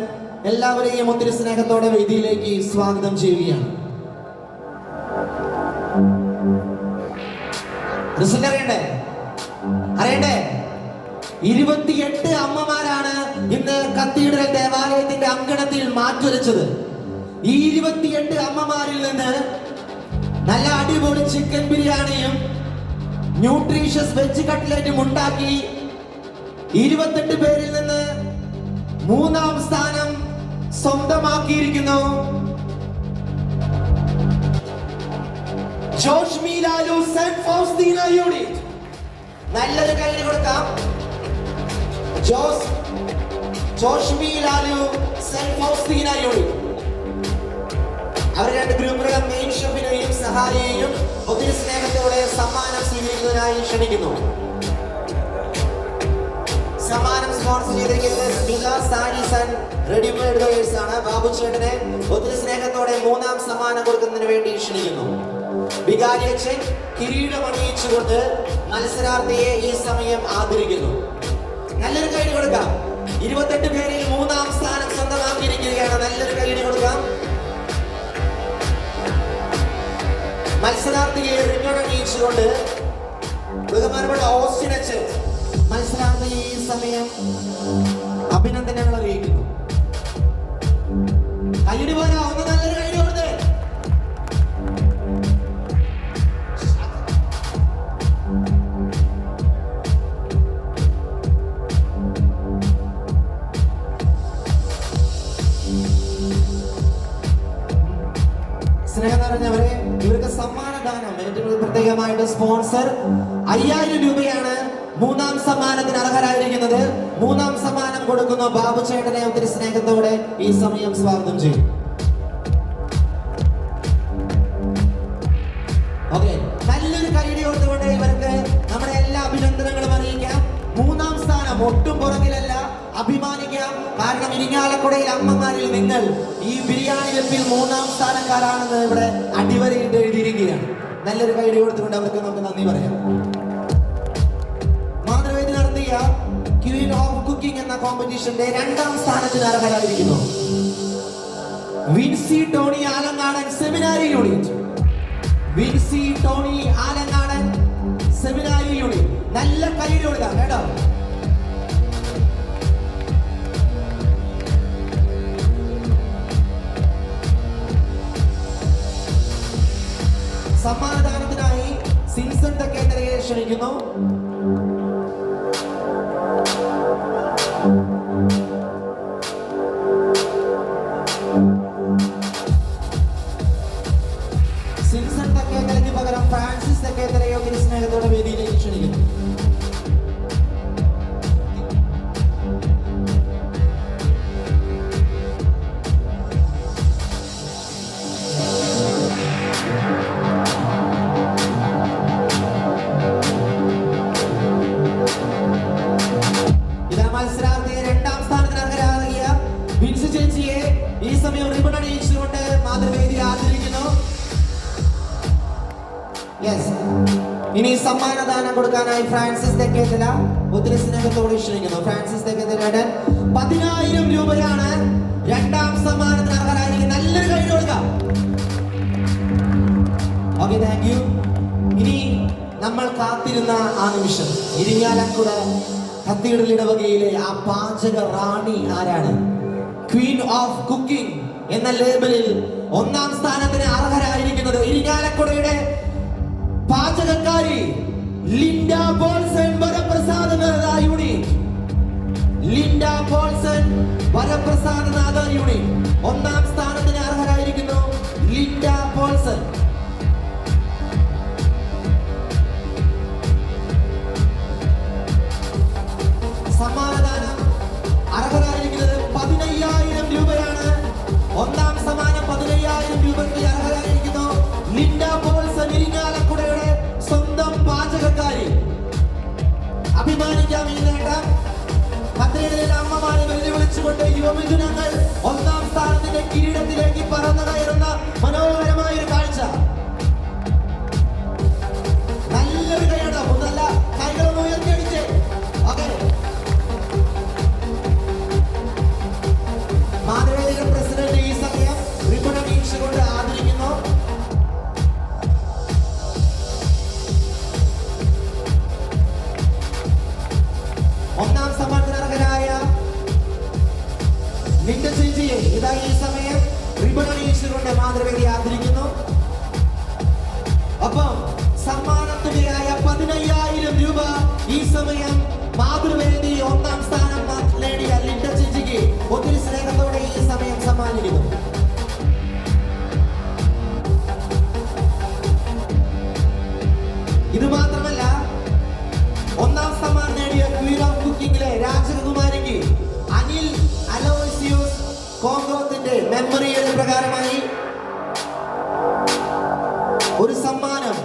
എല്ലാവരെയും ഒത്തിരി സ്നേഹത്തോടെ വേദിയിലേക്ക് സ്വാഗതം ചെയ്യുകയാണ്. റിസൾട്ട് അറിയണ്ടേ? 28 അമ്മമാരാണ് ഇന്ന് കത്തീഡ്രൽ ദേവാലയത്തിന്റെ അങ്കണത്തിൽ മാറ്റുരച്ചത്. ഈ 28 അമ്മമാരിൽ നിന്ന് നല്ല അടിപൊളി ചിക്കൻ ബിരിയാണിയും ന്യൂട്രീഷ്യസ് വെജ് കട്ട്ലറ്റും ഉണ്ടാക്കി 28 പേരിൽ നിന്ന് 3-ാം സ്ഥാനം സ്വന്തമാക്കിയിരിക്കുന്നു ജോഷ്മി ലാലു സെന്റ് ഫൗസ്തീന യൂണിറ്റ്. നല്ലൊരു കൈ കൊടുക്കാം. Joshmi Lalu saint ഫൗസ്തീന unit. അവർ 2 ഗ്രൂപ്പുകളെ മെയിൻ ഷെഫിനെയും സഹായിയെയും ഒത്തിരി സ്നേഹത്തോടെ സമ്മാനം സ്വീകരിക്കുന്നതിനായി ക്ഷണിക്കുന്നു. സമ്മാനം സ്പോൺസർ ചെയ്തിരിക്കുന്നത് Smitha Sarees and readymade wears ആണ്. ബാബു ചേട്ടനെ ഒത്തിരി സ്നേഹത്തോടെ 3ാം സമ്മാനം കൊടുക്കുന്നതിന് വേണ്ടി ക്ഷണിക്കുന്നു. വികാരി അച്ഛൻ കിരീടം അണിയിച്ചുകൊണ്ട് മത്സരാർത്ഥിയെ ഈ സമയം ആദരിക്കുന്നു. നല്ലൊരു കൈ കൊടുക്കാം. 28 പേരിൽ 3ാം സ്ഥാനം സ്വന്തമാക്കിയിരിക്കുകയാണ്. നല്ലൊരു കൈ കൊടുക്കാം. മത്സരാർത്ഥിയെ റിബൺ അണിയിച്ചുകൊണ്ട് ബഹുമാനപ്പെട്ട ഓസ്റ്റിൻ അച്ഛൻ മത്സരാർത്ഥിയെ ഈ സമയം അഭിനന്ദനങ്ങൾ അറിയിക്കുന്നു. കൈയ്യടി പോരാ, ഒന്ന് നല്ലൊരു കൈ കൊടുത്തേ. സ്നേഹം നിറഞ്ഞവരെ, ഇവർക്ക് സമ്മാനദാനം ഏറ്റവും പ്രത്യേകമായിട്ട് സ്പോൺസർ 5000 രൂപയാണ് 3ാം സമ്മാനത്തിന് അർഹരായിരിക്കുന്നത്. 3ാം സമ്മാനം കൊടുക്കുന്നു. ബാബു ചേട്ടനെ ഒത്തിരി സ്നേഹത്തോടെ ഈ സമയം സ്വാഗതം ചെയ്യും. ഓക്കെ, നല്ലൊരു കൈയ്യടി കൊടുത്തുകൊണ്ട് ഇവർക്ക് നമ്മുടെ എല്ലാ അഭിനന്ദനങ്ങളും അറിയിക്കാം. 3ാം സ്ഥാനം ഒട്ടും പുറകിലല്ല, അഭിമാനിക്കാം. കാരണം ഇരിങ്ങാലക്കുടയിൽ അമ്മമാരിൽ നിങ്ങൾ ഈ ബിരിയാണി വെപ്പിൽ 3ാം സ്ഥാനക്കാരാണെന്ന് ഇവിടെ അടിവരയിട്ട് എഴുതിയിരിക്കുകയാണ്. നല്ലൊരു കൈയ്യടി കൊടുത്തുകൊണ്ട് അവർക്ക് നമുക്ക് നന്ദി പറയാം. മാതൃവേദി നടത്തിയ ക്വീൻ ഓഫ് കുക്കിംഗ് എന്ന കോമ്പറ്റീഷന്റെ 2ാം സ്ഥാനത്തിന് അർഹരായിരിക്കുന്നു വിൻസി ടോണി ആലങ്ങാടൻ സെമിനാരി യൂണിറ്റ്. വിൻസി ടോണി ആലങ്ങാടൻ സെമിനാരി യൂണിറ്റ്. നല്ല കൈയ്യടി കൊടുക്കാം കേട്ടോ. സമ്മാനദാനത്തിനായി സിൻസൺ തെക്കേത്തലയെ ക്ഷണിക്കുന്നു. സിൻസൺ തെക്കേത്തലയ്ക്ക് പകരം ഫ്രാൻസിസ് തെക്കേത്തലയെ ഒത്തിരി സ്നേഹത്തോടെ വേദിയിലേക്ക് ക്ഷണിക്കുന്നു. മത്സരാർത്ഥിയെ 2ാം സ്ഥാനത്തിന് അർഹരാകിയ വിൻസി ചേച്ചിയെ ഈ സമയം റിബൺ അണിയിച്ചുകൊണ്ട് മാതൃവേദി ആദരിക്കുന്നു. ഇനി സമ്മാനദാനം കൊടുക്കാനായി ഫ്രാൻസിസ് തെക്കേത്തല ഒത്തിരി സ്നേഹത്തോടെ ക്ഷണിക്കുന്നു. ഫ്രാൻസിസ് തെക്കേത്തലയുടെ 10,000 രൂപയാണ് 2ാം സമ്മാനത്തിന് അർഹരായിരിക്കും. നല്ലൊരു കൈ കൊടുക്കാം. Okay, thank you. ഇനി നമ്മൾ കാത്തിരുന്ന ആ നിമിഷം, ഇരിങ്ങാലക്കുട കത്തീഡ്രൽ ഇടവകയിലെ ആ പാചക റാണി ആരാണ്? ക്വീൻ ഓഫ് കുക്കിംഗ് എന്ന ലേബലിൽ 1ാം സ്ഥാനത്തിന് അർഹരായിരിക്കുന്നത് ഇരിങ്ങാലക്കുടയുടെ പാചകക്കാരി ലിൻഡ പോൾസൺ വരപ്രസാദനാഥ യൂണിറ്റ്. ലിൻഡ പോൾസൺ വരപ്രസാദനാഥ യൂണിറ്റ് 1ാം സ്ഥാനത്തിന് അർഹരായിരിക്കുന്നു ലിൻഡ പോൾസൺ. സമ്മാനദാനം അർഹരായിരിക്കുന്നത് 15,000 രൂപയാണ്. 1ാം സമ്മാനം 15,000 രൂപയ്ക്ക് അർഹരായിരിക്കുന്നു ലിൻഡ പോൾസൺ, ഇരിങ്ങാലക്കുടയുടെ സ്വന്തം പാചകക്കാരി. അഭിമാനിക്കാം ഈ നേട്ടം. കത്തീഡ്രലിലെ അമ്മമാരെ വെല്ലുവിളിച്ചുകൊണ്ട് യുവമിഥുനങ്ങൾ 1ാം സ്ഥാനത്തിന്റെ കിരീടത്തിലേക്ക് പറന്നു കയറുന്ന മനോഹരമായ ഒരു കാഴ്ച. നല്ലൊരു കൈയാണ്. ഒന്നല്ല, കൈകളൊന്ന് ഉയർത്തിയടിച്ച്. ഓക്കെ, മാതൃവേദിയുടെ പ്രസിഡന്റ് ഈ സമയം റിബൺ അണിയിച്ചുകൊണ്ട് ആദരിക്കുന്നു. ഒന്നാം സമ്മാനത്തിന് അർഹരായ ലിൻഡ ചേച്ചിയെ ഇതാ ഈ സമയം റിബൺ അണിയിച്ചുകൊണ്ട് മാതൃവേദി ആദരിക്കുന്നു. ഒപ്പം സമ്മാനത്തുകയായ 15,000 രൂപ ഈ സമയം മാതൃവേദി 1ാം സ്ഥാനം നേടിയ ലിൻഡ ചേച്ചിക്ക് ഒത്തിരി സ്നേഹത്തോടെ ഈ സമയം സമ്മാനിക്കുന്നു. ഇത് മാത്രമല്ല, 1ാം സമ്മാനം നേടിയ ക്വീൻ ഓഫ് കുക്കിംഗിലെ രാജകുമാരിക്ക് അനിൽ അലോയ്സിയൂസ് കോങ്കോത്തിന്റെ മെമ്മറിയുടെ പ്രകാരമായി ഒരു സമ്മാനം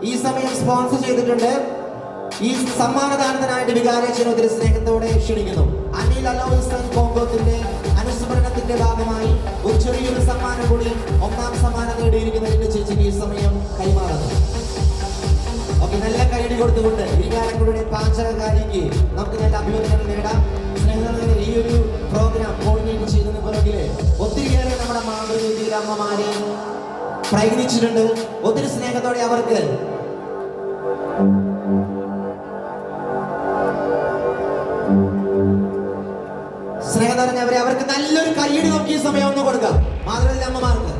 ഈ സമയം സ്പോൺസർ ചെയ്തിട്ടുണ്ട്. ഈ സമ്മാനദാനത്തിനായിട്ട് വികാരച്ചനെ ഒത്തിരി സ്നേഹത്തോടെ ക്ഷണിക്കുന്നു. അനിൽ അലോയ്സൺ കോങ്കോത്തിന്റെ അനുസ്മരണത്തിന്റെ ഭാഗമായി ഒരു ചെറിയൊരു സമ്മാനം കൂടി ഒന്നാം സമ്മാനം നേടിയിരിക്കുന്നതിന്റെ ചേച്ചിക്ക് ഈ സമയം കൈമാറുന്നു. ഓക്കെ, നല്ല കൈയടി കൊടുത്തുകൊണ്ട് വികാരങ്ങളുടെ പാചകകാരിക്ക് നമുക്ക് നല്ല അഭിനന്ദനങ്ങൾ നേടാം. സ്നേഹിതരെ, ഈ ഒരു പ്രോഗ്രാം കോർഡിനേറ്റ് ചെയ്തതിന് പുറകില് ഒത്തിരിയേറെ നമ്മുടെ മാതൃകയിൽ അമ്മമാരെ പ്രയത്നിച്ചിട്ടുണ്ട്. ഒത്തിരി സ്നേഹത്തോടെ അവർക്ക് സ്നേഹം നിറഞ്ഞവരെ അവർക്ക് നല്ലൊരു കൈയടി നോക്കി ഈ സമയം ഒന്ന് കൊടുക്കാം. മാതൃകയിലെ അമ്മമാർക്ക്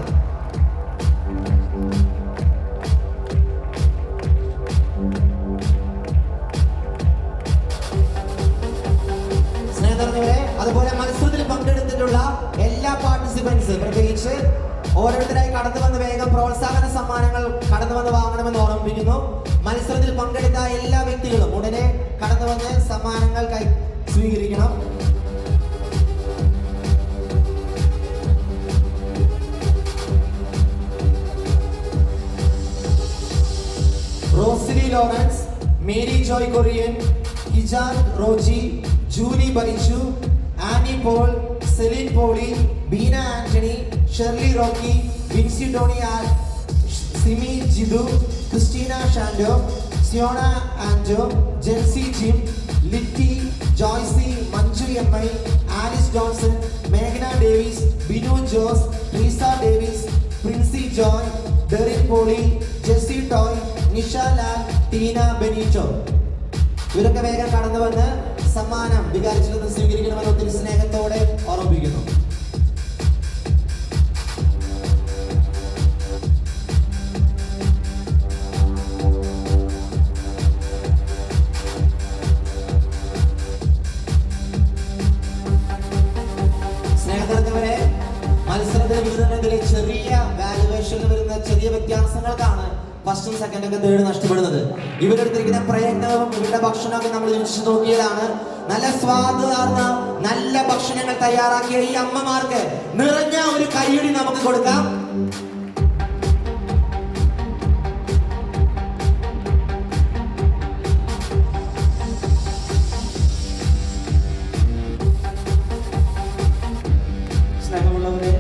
സ്നേഹം നിറഞ്ഞവരെ, അതുപോലെ മത്സരത്തിൽ പങ്കെടുത്തിട്ടുള്ള എല്ലാ പാർട്ടിസിപ്പൻസ് പ്രത്യേകിച്ച് ഓരോരുത്തരായി കടന്നു വന്ന് വേഗം പ്രോത്സാഹന സമ്മാനങ്ങൾ കടന്നു വന്ന് വാങ്ങണമെന്ന് ഓർമ്മിപ്പിക്കുന്നു. മത്സരത്തിൽ പങ്കെടുത്ത എല്ലാ വ്യക്തികളും ഉടനെ കടന്നു വന്ന് സമ്മാനങ്ങൾ സ്വീകരിക്കണം. റോസിലി ലോറൻസ്, മേരി ജോയ് കൊറിയൻ, ഹിജാൻ റോജി, ജൂലി ബൈജു, ആനി പോൾ, സെലിൻ പോളി, ബീന ആന്റണി, ഷെർലി റോക്കി, വിൻസി ടോണി, സിമി ജിദു, ക്രിസ്റ്റീന ഷാൻഡോ, സിയോണ ആൻഡോ, ജെൻസി ജിം, ലിറ്റി, ജോയ്സി, മഞ്ജു എം ഐ, ആലിസ് ജോൺസൺ, മേഘന ഡേവിസ്, ബിനു ജോസ്, ട്രീസ ഡേവിസ്, പ്രിൻസി ജോയ്, ഡെറിൻ പോളി, ജെസ്സി ടോയ്, നിഷ ലാൽ, ടീന ബെനീറ്റോ. ഇവരൊക്കെ വേഗം കടന്നു വന്ന് സമ്മാനം വികാരിച്ചിൽ നിന്ന് സ്വീകരിക്കണമെന്ന് ഒത്തിരി സ്നേഹത്തോടെ ഓർമ്മിപ്പിക്കുന്നു. സ്നേഹത്തിലെ മത്സരത്തിന് വിതരണത്തിലെ ചെറിയ വാല്യുവേഷനിൽ വരുന്ന ചെറിയ വ്യത്യാസങ്ങൾക്കാണ് ഫസ്റ്റും സെക്കൻഡും ഒക്കെ തേർഡ് നഷ്ടപ്പെടുന്നത്. ഇവരെടുത്തിരിക്കുന്ന പ്രയത്നവും ഇവരുടെ ഭക്ഷണമൊക്കെ നമ്മൾ രുചിച്ചു നോക്കിയതാണ്. നല്ല സ്വാദാർന്ന നല്ല ഭക്ഷണങ്ങൾ തയ്യാറാക്കിയ ഈ അമ്മമാർക്ക് നിറഞ്ഞ ഒരു കൈയടി നമുക്ക് കൊടുക്കാം. സ്നേഹമുള്ളവരെ,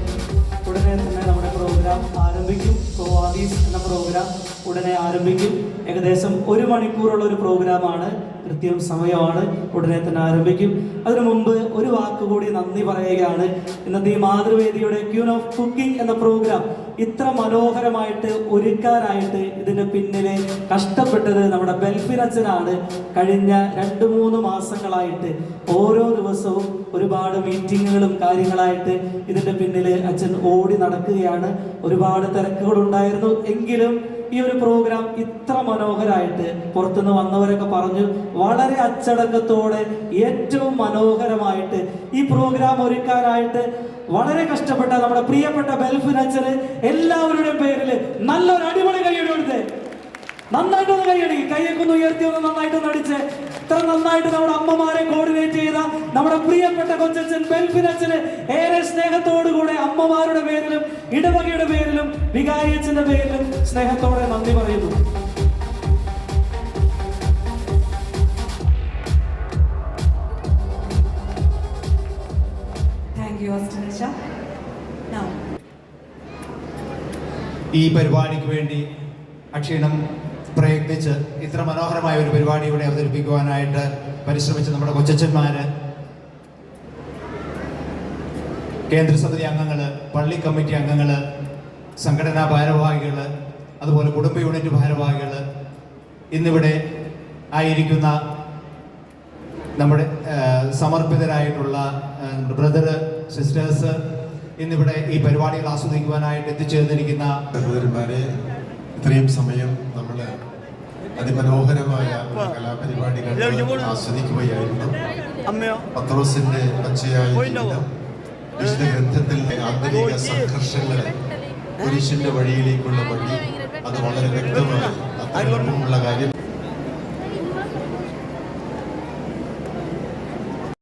ഉടനെ തന്നെ നമ്മുടെ പ്രോഗ്രാം ആരംഭിക്കും. കോവാദീസ് എന്ന പ്രോഗ്രാം ഉടനെ ആരംഭിക്കും. ഏകദേശം 1 മണിക്കൂറുള്ള ഒരു പ്രോഗ്രാമാണ്. കൃത്യം സമയമാണ്. ഉടനെ തന്നെ ആരംഭിക്കും. അതിനു മുമ്പ് ഒരു വാക്കുകൂടി നന്ദി പറയുകയാണ്. ഇന്നത്തെ ഈ മാതൃവേദിയുടെ ക്യൂൻ ഓഫ് കുക്കിംഗ് എന്ന പ്രോഗ്രാം ഇത്ര മനോഹരമായിട്ട് ഒരുക്കാനായിട്ട് ഇതിന് പിന്നിലെ കഷ്ടപ്പെട്ടത് നമ്മുടെ ബെൽഫിൻ അച്ഛനാണ്. കഴിഞ്ഞ 2-3 മാസങ്ങളായിട്ട് ഓരോ ദിവസവും ഒരുപാട് മീറ്റിങ്ങുകളും കാര്യങ്ങളായിട്ട് ഇതിൻ്റെ പിന്നിൽ അച്ഛൻ ഓടി നടക്കുകയാണ്. ഒരുപാട് തിരക്കുകളുണ്ടായിരുന്നു. എങ്കിലും ഈ ഒരു പ്രോഗ്രാം ഇത്ര മനോഹരമായിട്ട് പുറത്തുനിന്ന് വന്നവരൊക്കെ പറഞ്ഞു, വളരെ അച്ചടക്കത്തോടെ ഏറ്റവും മനോഹരമായിട്ട് ഈ പ്രോഗ്രാം ഒരുക്കാനായിട്ട് വളരെ കഷ്ടപ്പെട്ട നമ്മുടെ പ്രിയപ്പെട്ട ബെൽഫിൻ അച്ഛന് എല്ലാവരുടെയും പേരിൽ നല്ലൊരു അടിപൊളി കൈയ്യടി കൊടുത്തേ. നന്നായിട്ടൊന്ന് കൈയടി, കൈയൊക്കെ ഒന്ന് ഉയർത്തി ഒന്ന് നന്നായിട്ടൊന്ന് അടിച്ച്. ഇത്ര നന്നായിട്ട് നമ്മുടെ അമ്മമാരെ കോർഡിനേറ്റ് ചെയ്ത നമ്മുടെ പ്രിയപ്പെട്ട കൊച്ചച്ഛൻ ബെൽഫിൻ അച്ഛന് ഏറെ സ്നേഹത്തോടുകൂടെ അമ്മമാരുടെ പേരിലും ഇടവകയുടെ പേരിലും വികാരി അച്ഛന്റെ പേരിലും സ്നേഹത്തോടെ നന്ദി പറയുന്നു. Thank you, Astanisha. Now, ഈ പരിപാടിക്ക് വേണ്ടി അക്ഷീണം പ്രയത്നിച്ച് ഇത്ര മനോഹരമായ ഒരു പരിപാടി ഇവിടെ അവതരിപ്പിക്കുവാനായിട്ട് പരിശ്രമിച്ച നമ്മുടെ കൊച്ചച്ഛന്മാര്, കേന്ദ്രസമിതി അംഗങ്ങൾ, പള്ളി കമ്മിറ്റി അംഗങ്ങൾ, സംഘടനാ ഭാരവാഹികൾ, അതുപോലെ കുടുംബ യൂണിറ്റ് ഭാരവാഹികൾ, ഇന്നിവിടെ ആയിരിക്കുന്ന നമ്മുടെ സമർപ്പിതരായിട്ടുള്ള ബ്രദർ സിസ്റ്റേഴ്സ്, ഇന്നിവിടെ ഈ പരിപാടികൾ ആസ്വദിക്കുവാനായിട്ട് എത്തിച്ചേർന്നിരിക്കുന്ന സഹോദരന്മാരെ, ഇത്രയും സമയം നമ്മൾ അതിമനോഹരമായ കലാപരിപാടികൾ ആസ്വദിക്കുകയായിരുന്നു. പത്രോസിന്റെ പച്ചയായ ജീവിതം, വിശുദ്ധ ഗ്രന്ഥത്തിൽ ആന്തരിക സംഘർഷങ്ങൾ, കുരിശിന്റെ വഴിയിലേക്കുള്ള വഴി, അത് വളരെ വ്യക്തമായി അത്ര എളുപ്പമുള്ള കാര്യം